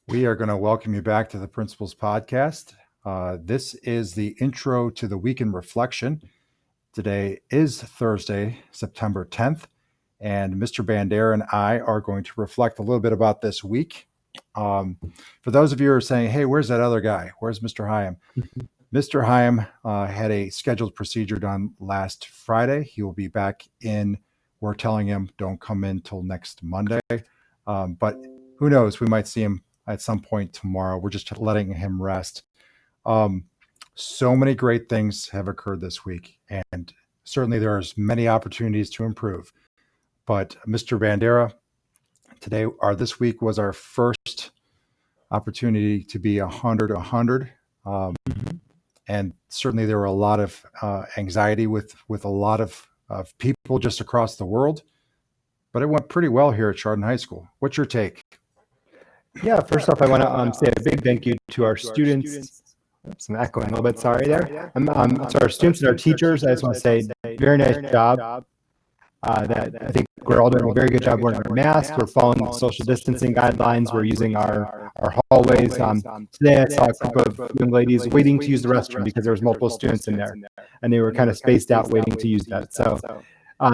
We are going to welcome you back to the Principals Podcast. This is the intro to the week in reflection. Today is Thursday, September 10th, and Mr. Bandera and I are going to reflect a little bit about this week. For those of you who are saying, hey, where's that other guy? Where's Mr. Hyam? Mr. Hyam had a scheduled procedure done last Friday. He will be back in. We're telling him don't come in till next Monday, but who knows? We might see him at some point tomorrow. We're just letting him rest. So many great things have occurred this week, and certainly there's many opportunities to improve. But Mr. Bandera, this week was our first opportunity to be 100. And certainly there were a lot of anxiety with a lot of people just across the world. But it went pretty well here at Chardon High School. What's your take? Yeah, first off, I want to say a big thank you to our students. Oops, I'm echoing a little bit, sorry there. To our students and our teachers, I just want to say very nice job. That I think we're all doing a very good job wearing our masks. We're following the social distancing guidelines. We're using our hallways. Today I saw a group of young ladies waiting to use the restroom because there was multiple students in there, and they were kind of spaced out waiting to use that. So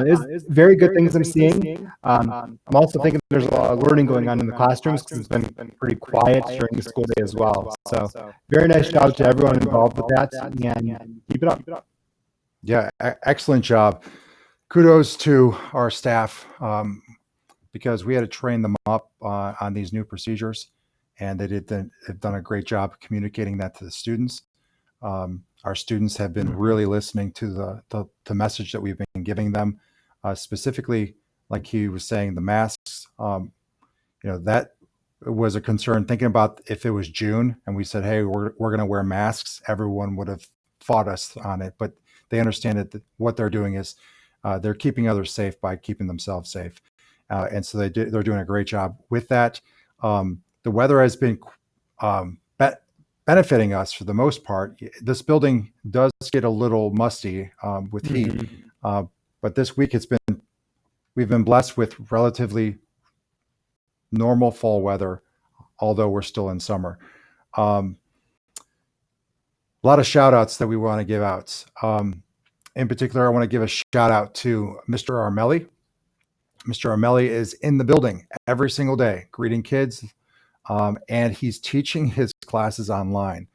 there's very good things I'm seeing. I'm also thinking there's a lot of learning going on in the classrooms because it's been pretty quiet during the school day as well. So very nice job to everyone involved with that, and keep it up. Yeah, excellent job. Kudos to our staff because we had to train them up on these new procedures, and they've done a great job communicating that to the students. Our students have been really listening to the message that we've been giving them, specifically, like he was saying, the masks. That was a concern. Thinking about if it was June and we said, hey, we're going to wear masks, everyone would have fought us on it. But they understand that what they're doing is they're keeping others safe by keeping themselves safe. And so they're doing a great job with that. The weather has been benefiting us for the most part. This building does get a little musty with heat, but this week we've been blessed with relatively normal fall weather, although we're still in summer. A lot of shout outs that we want to give out. In particular, I want to give a shout out to Mr. Armelli. Mr. Armelli is in the building every single day, greeting kids, and he's teaching his classes online.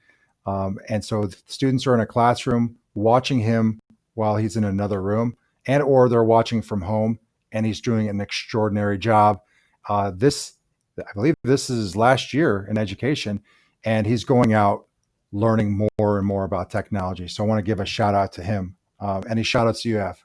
And so students are in a classroom watching him while he's in another room, or they're watching from home, and he's doing an extraordinary job. I believe this is last year in education, and he's going out learning more and more about technology. So I want to give a shout out to him. Any shout outs you have?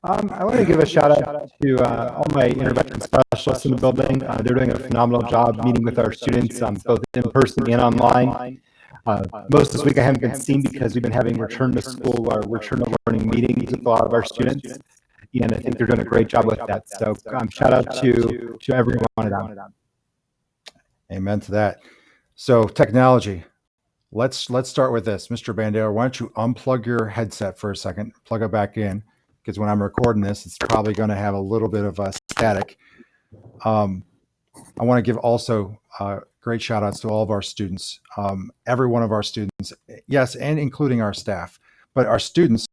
I want to give a shout out to all my intervention specialists in the building. They're doing a phenomenal job meeting with our students, both in person and online. Most this week I haven't been seen because we've been having return to school or return to learning meetings with a lot of our students, and I think they're doing a great job with that. So shout out to everyone on them. Amen to that. So technology. Let's start with this. Mr. Bandera, why don't you unplug your headset for a second, plug it back in, because when I'm recording this, it's probably going to have a little bit of a static. I want to give also great shout outs to all of our students, every one of our students, yes, and including our staff. But our students,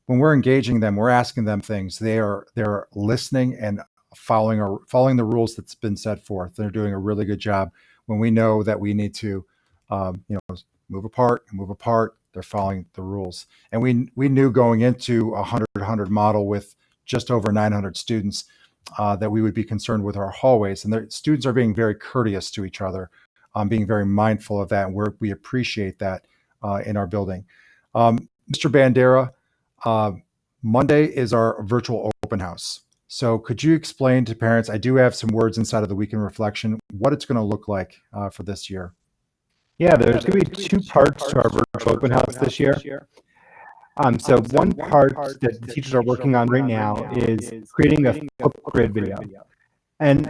when we're engaging them, we're asking them things. They're listening and following the rules that's been set forth. They're doing a really good job. When we know that we need to, move apart, they're following the rules. And we knew going into a 100 model with just over 900 students that we would be concerned with our hallways. And the students are being very courteous to each other, being very mindful of that. And we appreciate that in our building. Mr. Bandera, Monday is our virtual open house. So could you explain to parents, I do have some words inside of the Week in Reflection, what it's going to look like for this year? Yeah, there's going to be two parts to our virtual open house this year. So one part that the teachers are working on right now is creating a Flipgrid video. And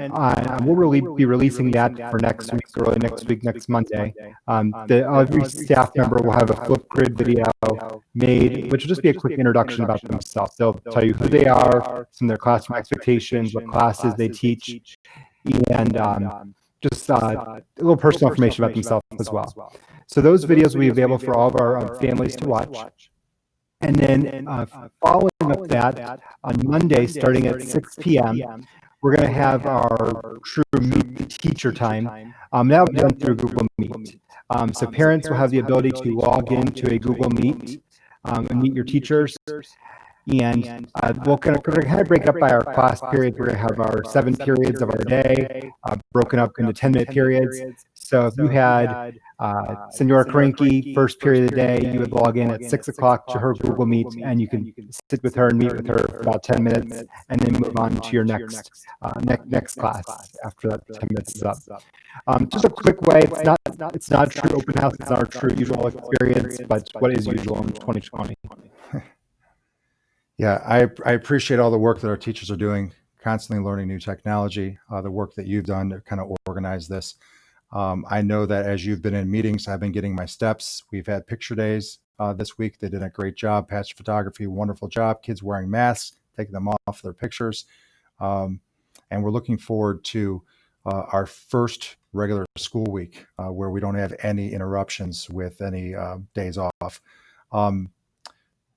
we'll really be releasing that for next week, early next week, next Monday. Every staff member will have a Flipgrid video made, which will just be a quick introduction about themselves. They'll tell you who they are, some of their classroom expectations, what classes they teach, and just a little personal information about themselves as well. So those videos will be available for all of our families to watch. And then following up that, on Monday, starting at 6 p.m., we're going to have our true Meet the Teacher time. That'll be done through Google Meet. So parents will have the ability to log into a Google Meet and meet your teachers. And we're going to break up by our class periods. We're going to have our 7 periods of our day broken up into 10-minute periods. So if you had Senora Karinky, first period of the day, you would log in at 6 o'clock to her Google Meet, and you can sit with her and meet with her for about 10 minutes, and then move on to your next class after that 10 minutes is up. Just a quick way, it's not a true open house, it's not our true usual experience, but what is usual in 2020. Yeah, I appreciate all the work that our teachers are doing, constantly learning new technology, the work that you've done to kind of organize this. I know that as you've been in meetings, I've been getting my steps. We've had picture days this week. They did a great job. Patch Photography, wonderful job. Kids wearing masks, taking them off their pictures. And we're looking forward to our first regular school week where we don't have any interruptions with any days off.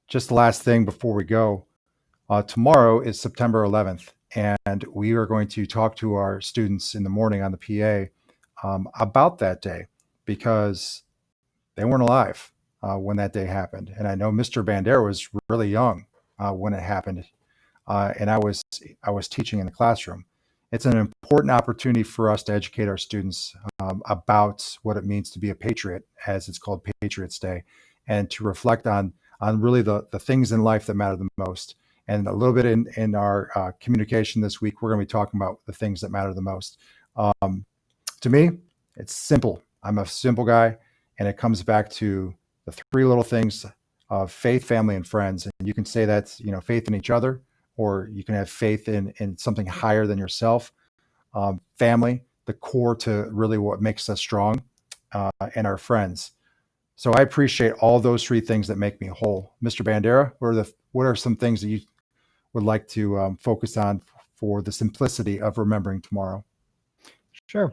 Just the last thing before we go, tomorrow is September 11th, and we are going to talk to our students in the morning on the PA about that day, because they weren't alive when that day happened. And I know Mr. Bandera was really young when it happened, and I was teaching in the classroom. It's an important opportunity for us to educate our students about what it means to be a patriot, as it's called Patriots Day, and to reflect on really the things in life that matter the most. And a little bit in our communication this week, we're going to be talking about the things that matter the most. To me, it's simple. I'm a simple guy, and it comes back to the 3 little things of faith, family, and friends. And you can say that's, faith in each other, or you can have faith in something higher than yourself. Family, the core to really what makes us strong, and our friends. So I appreciate all those 3 things that make me whole. Mr. Bandera, what are some things that you would like to focus on for the simplicity of remembering tomorrow? Sure.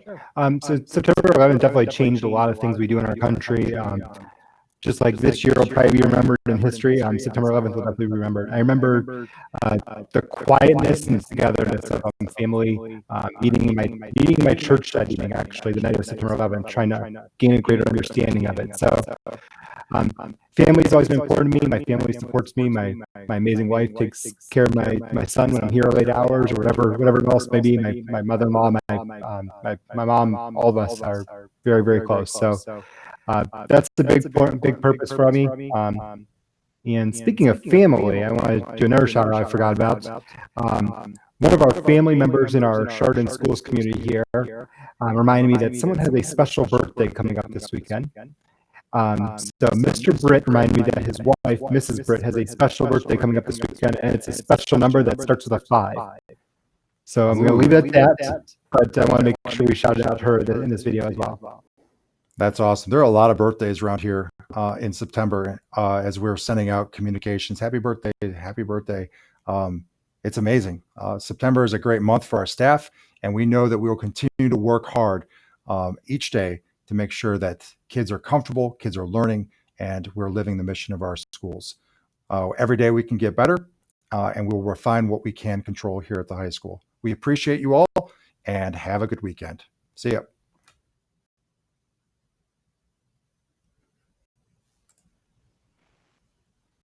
So September 11th definitely changed a lot of things we do in our country. Just like this year will probably be remembered in history, September 11th will definitely be remembered. I remember the quietness and togetherness of family meeting in my church setting, actually, the night of September 11th, trying to gain a greater understanding of it. So family's always been important to me. My family supports me. My amazing wife takes care of my son when I'm here late hours, or whatever else may be. My mother-in-law, my mom, all of us are very, very close. So that's the big purpose for me. And speaking of family, I want to do another shout out I forgot about. One of our family members in our Chardon Schools community here reminded me that someone has a special birthday coming up this weekend. So Mr. Britt reminded me that his wife, Mrs. Britt, has a special birthday coming up this weekend, and it's a special number that starts with a 5. So I'm going to leave it at that, but I want to make sure we shout out her in this video as well. That's awesome. There are a lot of birthdays around here in September as we're sending out communications. Happy birthday. Happy birthday. It's amazing. September is a great month for our staff, and we know that we will continue to work hard each day to make sure that kids are comfortable, kids are learning, and we're living the mission of our schools. Every day we can get better, and we'll refine what we can control here at the high school. We appreciate you all, and have a good weekend. See ya.